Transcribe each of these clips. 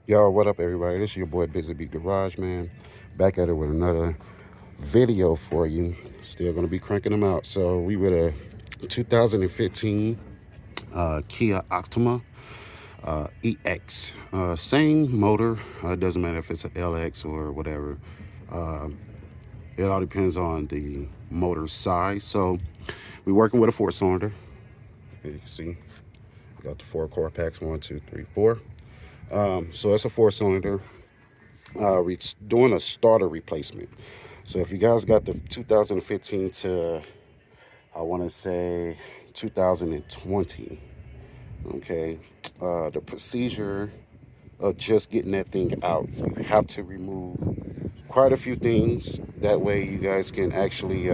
Yo, what up, everybody? This is your boy Busy Bee Garage Man, back at it with another video for you. Still gonna be cranking them out. So we with a 2015 Kia Optima EX. Same motor. It doesn't matter if it's an LX or whatever. It all depends on the motor size. So we're working with a four-cylinder. As you can see, we got the four core packs: one, two, three, four. So it's a four-cylinder. We're doing a starter replacement. So if you guys got the 2015 to, I want to say 2020, okay, the procedure of just getting that thing out, you have to remove quite a few things. That way you guys can actually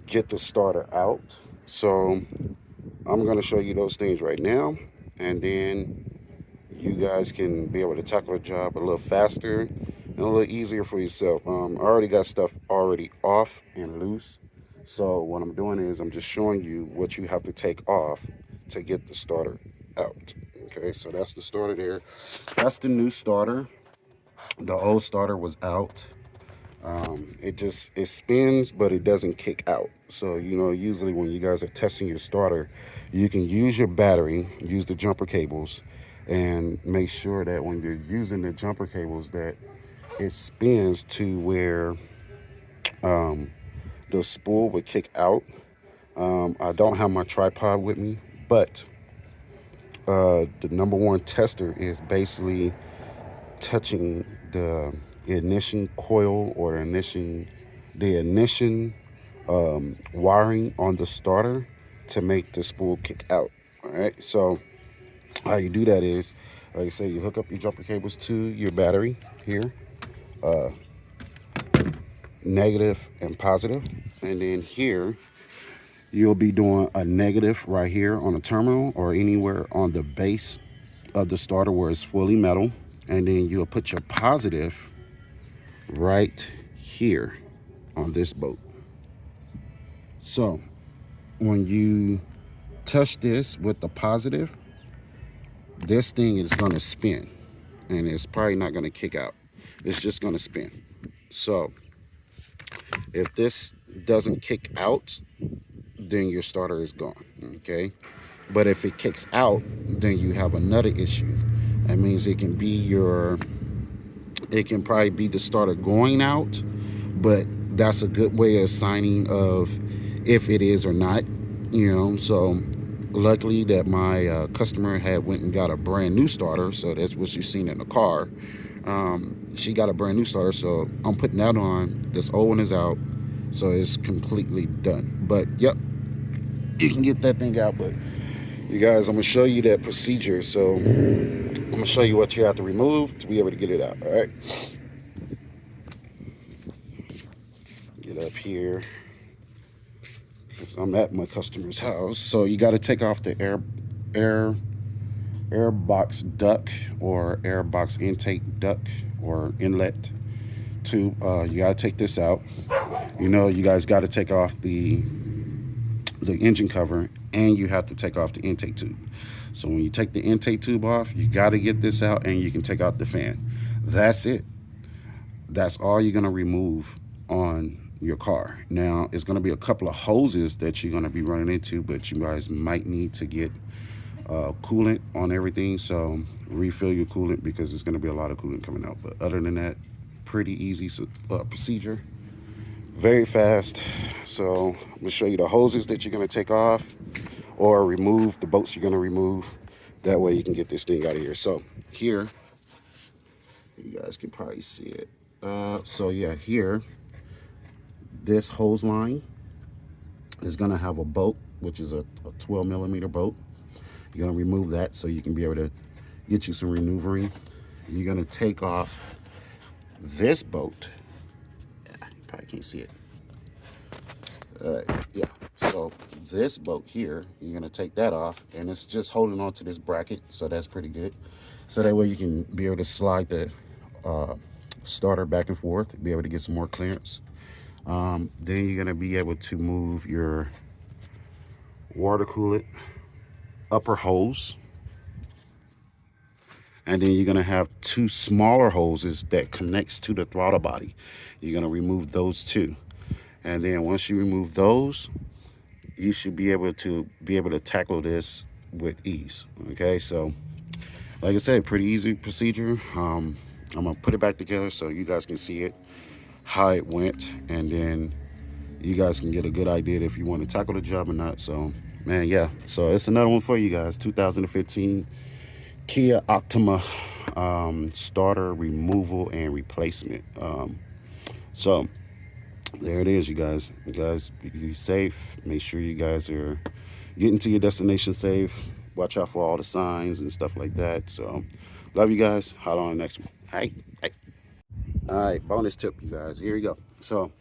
get the starter out. So I'm going to show you those things right now, and then you guys can be able to tackle the job a little faster and a little easier for yourself. I already got stuff already off and loose. So what I'm doing is I'm just showing you what you have to take off to get the starter out. Okay, so that's the starter there. That's the new starter. The old starter was out. It spins, but it doesn't kick out. So usually when you guys are testing your starter, you can use your battery, use the jumper cables, and make sure that when you're using the jumper cables that it spins to where the spool would kick out. I don't have my tripod with me, but the number one tester is basically touching the ignition coil or the ignition wiring on the starter to make the spool kick out. All right, so how you do that is, like I say, you hook up your jumper cables to your battery here, negative and positive, and then here you'll be doing a negative right here on the terminal or anywhere on the base of the starter where it's fully metal, and then you'll put your positive right here on this bolt. So when you touch this with the positive, this thing is going to spin, and it's probably not going to kick out. It's just going to spin. So if this doesn't kick out, then your starter is gone, okay? But if it kicks out, then you have another issue. That means it can probably be the starter going out, but that's a good way of signing of if it is or not, So luckily that my customer had went and got a brand new starter, so that's what you've seen in the car. She got a brand new starter, so I'm putting that on. This old one is out, so it's completely done. But yep, you can get that thing out. But you guys, I'm gonna show you that procedure. So I'm gonna show you what you have to remove to be able to get it out. All right, get up here because I'm at my customer's house. So you got to take off the air box duct or air box intake duct or inlet tube. You got to take this out. You guys got to take off the engine cover, and you have to take off the intake tube. So when you take the intake tube off, you got to get this out, and you can take out the fan. That's it. That's all you're going to remove on your car. Now, it's going to be a couple of hoses that you're going to be running into, but you guys might need to get coolant on everything. So refill your coolant because it's going to be a lot of coolant coming out. But other than that, pretty easy procedure. Very fast. So I'm going to show you the hoses that you're going to take off or remove, the bolts you're going to remove. That way you can get this thing out of here. So here, you guys can probably see it. So yeah, here, this hose line is going to have a bolt, which is a 12 millimeter bolt. You're going to remove that so you can be able to get you some maneuvering. You're going to take off this bolt. Yeah, you probably can't see it. Yeah, so this bolt here, you're going to take that off, and it's just holding on to this bracket, so that's pretty good. So that way you can be able to slide the starter back and forth, be able to get some more clearance. Then you're going to be able to move your water coolant upper hose. And then you're going to have two smaller hoses that connects to the throttle body. You're going to remove those two. And then once you remove those, you should be able to tackle this with ease. Okay, so like I said, pretty easy procedure. I'm gonna put it back together so you guys can see it, how it went, and then you guys can get a good idea if you want to tackle the job or not. So man, yeah, so it's another one for you guys. 2015 Kia Optima, starter removal and replacement. So there it is, you guys. You guys be safe. Make sure you guys are getting to your destination safe. Watch out for all the signs and stuff like that. So love you guys. Holla on the next one. Hey. All right, bonus tip, you guys. Here we go. So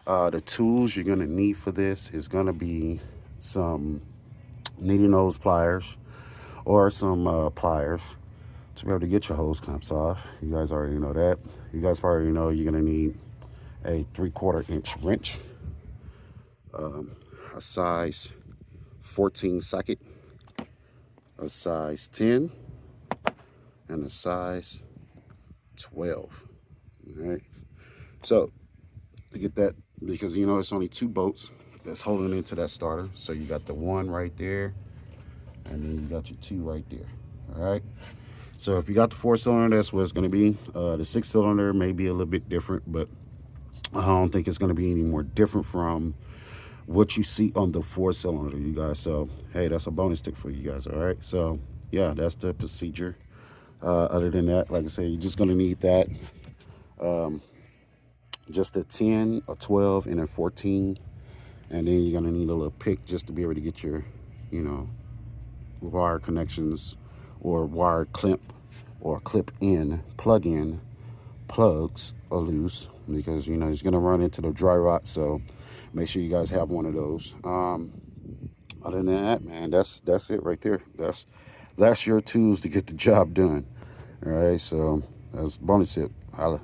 the tools you're gonna need for this is gonna be some needle nose pliers or some pliers to be able to get your hose clamps off. You guys already know that. You guys probably know you're gonna need a 3/4 inch wrench, a size 14 socket, a size 10, and a size 12. All right. So to get that, because you know it's only two bolts that's holding into that starter. So you got the one right there, and then you got your two right there. All right. So if you got the 4-cylinder, that's what it's going to be. The 6-cylinder may be a little bit different, but I don't think it's going to be any more different from what you see on the 4-cylinder, you guys. So hey, that's a bonus tip for you guys. All right. So yeah, that's the procedure. Other than that, like I said, you're just going to need that. Just a 10, a 12, and a 14. And then you're going to need a little pick just to be able to get your, wire connections or wire clip or clip in, plug in plugs are loose, because it's going to run into the dry rot. So make sure you guys have one of those. Other than that, man, that's it right there. That's your tools to get the job done. All right, so that's bonus tip. Holla.